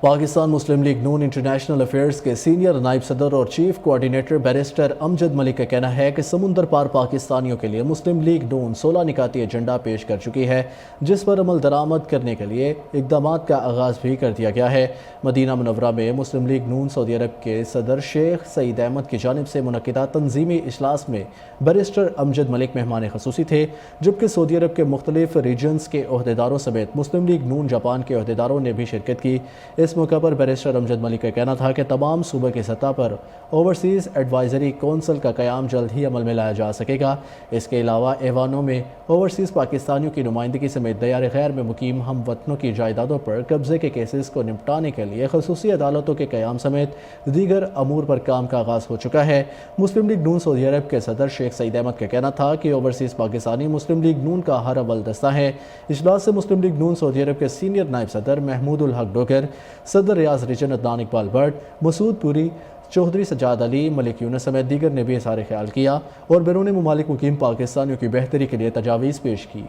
پاکستان مسلم league نون international affairs کے senior نائب صدر اور چیف کوارڈینیٹر بیرسٹر امجد ملک کا کہنا ہے کہ سمندر پار پاکستانیوں کے لیے مسلم لیگ نون 16 نکاتی ایجنڈا پیش کر چکی ہے، جس پر عمل درآمد کرنے کے لیے اقدامات کا آغاز بھی کر دیا گیا ہے۔ مدینہ منورہ میں مسلم لیگ نون سعودی عرب کے صدر شیخ سعید احمد کی جانب سے منعقدہ تنظیمی اجلاس میں بیرسٹر امجد ملک مہمان خصوصی تھے، جبکہ سعودی عرب کے مختلف ریجنز کے عہدیداروں سمیت مسلم لیگ نون جاپان کے عہدیداروں نے بھی شرکت کی۔ اس موقع پر بیرسٹر امجد ملک کا کہنا تھا کہ تمام صوبے کی سطح پر اوورسیز ایڈوائزری کونسل کا قیام جلد ہی عمل میں لایا جا سکے گا۔ اس کے علاوہ ایوانوں میں اوورسیز پاکستانیوں کی نمائندگی سمیت دیار غیر میں مقیم ہم وطنوں کی جائیدادوں پر قبضے کے کیسز کو نمٹانے کے لیے خصوصی عدالتوں کے قیام سمیت دیگر امور پر کام کا آغاز ہو چکا ہے۔ مسلم لیگ نون سعودی عرب کے صدر شیخ سعید احمد کا کہنا تھا کہ اوورسیز پاکستانی مسلم لیگ نون کا ہر اول دستہ ہے۔ اجلاس سے مسلم لیگ نون سعودی عرب کے سینئر نائب صدر محمود الحق ڈوگر، صدر ریاض ریجن عدنان اقبال بٹ، مسعود پوری، چودھری سجاد علی، ملک یونس سمیت دیگر نے بھی اظہار خیال کیا اور بیرون ممالک مقیم پاکستانیوں کی بہتری کے لیے تجاویز پیش کی۔